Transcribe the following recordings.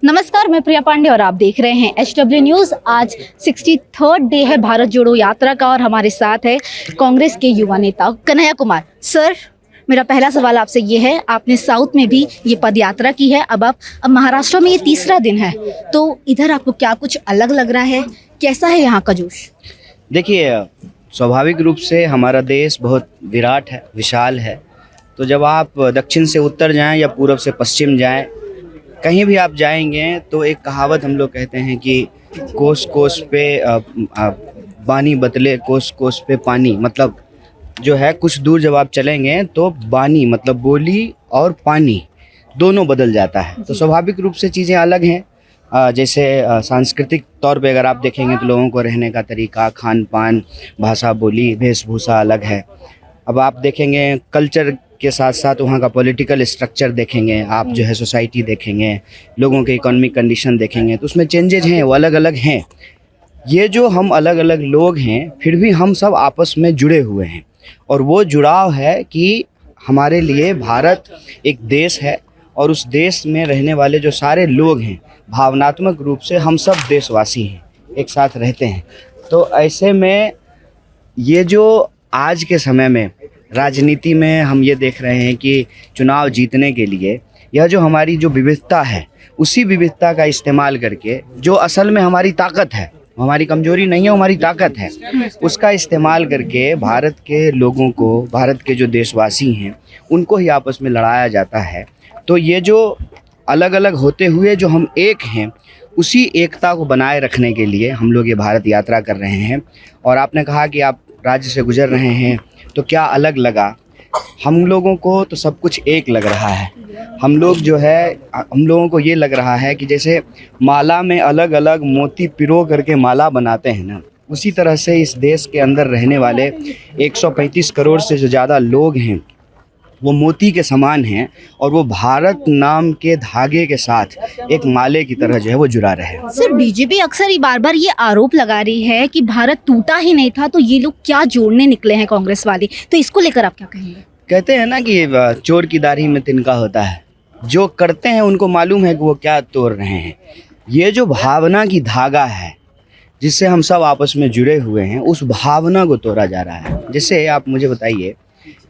नमस्कार, मैं प्रिया पांडे और आप देख रहे हैं HW न्यूज़। आज 63rd डे है भारत जोड़ो यात्रा का और हमारे साथ है कांग्रेस के युवा नेता कन्हैया कुमार। सर, मेरा पहला सवाल आपसे ये है, आपने साउथ में भी ये पद यात्रा की है, अब महाराष्ट्र में ये तीसरा दिन है, तो इधर आपको क्या कुछ अलग लग रहा है? कैसा है यहाँ का जोश? देखिए, स्वाभाविक रूप से हमारा देश बहुत विराट है, विशाल है। तो जब आप दक्षिण से उत्तर जाएं या पूर्व से पश्चिम जाएं, कहीं भी आप जाएंगे तो एक कहावत हम लोग कहते हैं कि कोस कोस पे बानी बदले, कोस कोस पे पानी। मतलब जो है, कुछ दूर जब आप चलेंगे तो बानी मतलब बोली और पानी दोनों बदल जाता है। तो स्वाभाविक रूप से चीज़ें अलग हैं। जैसे सांस्कृतिक तौर पे अगर आप देखेंगे तो लोगों को रहने का तरीका, खान पान, भाषा, बोली, वेशभूषा अलग है। अब आप देखेंगे कल्चर के साथ साथ वहाँ का पॉलिटिकल स्ट्रक्चर देखेंगे, आप जो है सोसाइटी देखेंगे, लोगों के इकोनॉमिक कंडीशन देखेंगे, तो उसमें चेंजेज हैं, वो अलग अलग हैं। ये जो हम अलग अलग लोग हैं, फिर भी हम सब आपस में जुड़े हुए हैं। और वो जुड़ाव है कि हमारे लिए भारत एक देश है और उस देश में रहने वाले जो सारे लोग हैं, भावनात्मक रूप से हम सब देशवासी हैं, एक साथ रहते हैं। तो ऐसे में ये जो आज के समय में राजनीति में हम ये देख रहे हैं कि चुनाव जीतने के लिए यह जो हमारी जो विविधता है, उसी विविधता का इस्तेमाल करके, जो असल में हमारी ताकत है, हमारी कमजोरी नहीं है, हमारी ताकत है, उसका इस्तेमाल करके भारत के लोगों को, भारत के जो देशवासी हैं, उनको ही आपस में लड़ाया जाता है। तो ये जो अलग अलग होते हुए जो हम एक हैं, उसी एकता को बनाए रखने के लिए हम लोग ये भारत यात्रा कर रहे हैं। और आपने कहा कि आप राज्य से गुजर रहे हैं तो क्या अलग लगा? हम लोगों को तो सब कुछ एक लग रहा है। हम लोग जो है, हम लोगों को ये लग रहा है कि जैसे माला में अलग अलग मोती पिरो करके माला बनाते हैं ना, उसी तरह से इस देश के अंदर रहने वाले 135 करोड़ से जो ज़्यादा लोग हैं, वो मोती के समान हैं और वो भारत नाम के धागे के साथ एक माले की तरह जो है वो जुड़ा रहे। सर, बीजेपी अक्सर बार बार ये आरोप लगा रही है कि भारत टूटा ही नहीं था, तो ये लोग क्या जोड़ने निकले हैं कांग्रेस वाले, तो इसको लेकर आप क्या कहेंगे? कहते हैं ना कि चोर की दाढ़ी में तिनका होता है। जो करते हैं उनको मालूम है कि वो क्या तोड़ रहे हैं। ये जो भावना की धागा है जिससे हम सब आपस में जुड़े हुए हैं, उस भावना को तोड़ा जा रहा है। जैसे आप मुझे बताइए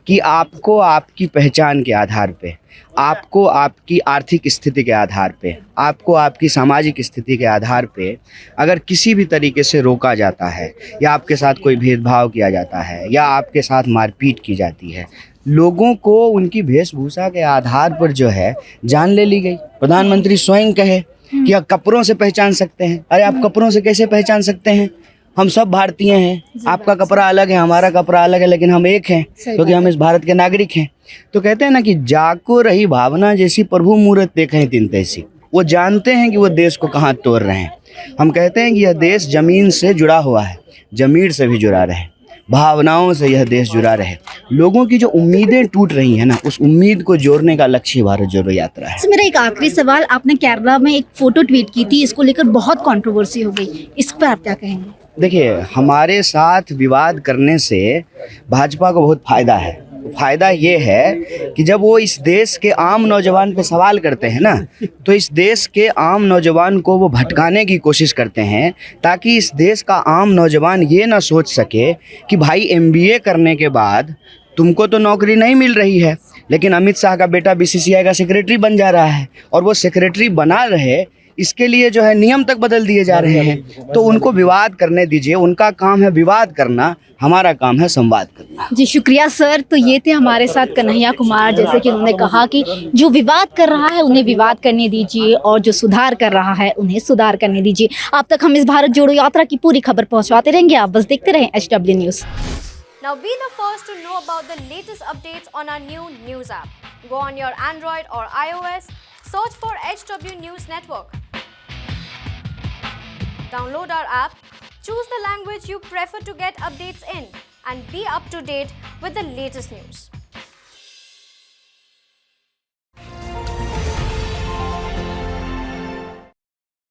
कि आपको आपकी पहचान के आधार पे, आपको आपकी आर्थिक स्थिति के आधार पे, आपको आपकी सामाजिक स्थिति के आधार पे अगर किसी भी तरीके से रोका जाता है या आपके साथ कोई भेदभाव किया जाता है या आपके साथ मारपीट की जाती है, लोगों को उनकी वेशभूषा के आधार पर जो है जान ले ली गई। प्रधानमंत्री स्वयं कहे कि आप कपड़ों से पहचान सकते हैं। अरे आप कपड़ों से कैसे पहचान सकते हैं? हम सब भारतीय हैं, आपका कपड़ा अलग है, हमारा कपड़ा अलग है, लेकिन हम एक हैं क्योंकि हम इस भारत के नागरिक हैं। तो कहते हैं ना कि जाको रही भावना जैसी, प्रभु मूरत देखें तीन तैसी। वो जानते हैं कि वो देश को कहाँ तोड़ रहे हैं। हम कहते हैं कि यह देश जमीन से जुड़ा हुआ है, जमीर से भी जुड़ा रहे, भावनाओं से यह देश जुड़ा रहे। लोगों की जो उम्मीदें टूट रही हैं ना, उस उम्मीद को जोड़ने का लक्ष्य भारत जोड़ो यात्रा है। मेरा एक आखिरी सवाल, आपने केरला में एक फोटो ट्वीट की थी, इसको लेकर बहुत कंट्रोवर्सी हो गई, इस पर आप क्या कहेंगे? देखिए, हमारे साथ विवाद करने से भाजपा को बहुत फ़ायदा है। फ़ायदा ये है कि जब वो इस देश के आम नौजवान पे सवाल करते हैं ना, तो इस देश के आम नौजवान को वो भटकाने की कोशिश करते हैं, ताकि इस देश का आम नौजवान ये ना सोच सके कि भाई MBA करने के बाद तुमको तो नौकरी नहीं मिल रही है, लेकिन अमित शाह का बेटा BCCI का सेक्रेटरी बन जा रहा है और वो सेक्रेटरी बना रहे, इसके लिए जो है नियम तक बदल दिए जा रहे हैं। तो उनको विवाद करने दीजिए, उनका काम है विवाद करना, हमारा काम है संवाद करना। जी शुक्रिया सर। तो ये थे हमारे साथ कन्हैया कुमार, जैसे कि उन्होंने कहा कि जो विवाद कर रहा है उन्हें विवाद करने दीजिए और जो सुधार कर रहा है उन्हें सुधार करने दीजिए। अब तक हम इस भारत जोड़ो यात्रा की पूरी खबर पहुंचाते रहेंगे, आप बस देखते रहें HW news. Now be the first to know about the latest updates on our new news app. Go on your Android or iOS, search for HW News Network. Download our app, choose the language you prefer to get updates in, and be up to date with the latest news.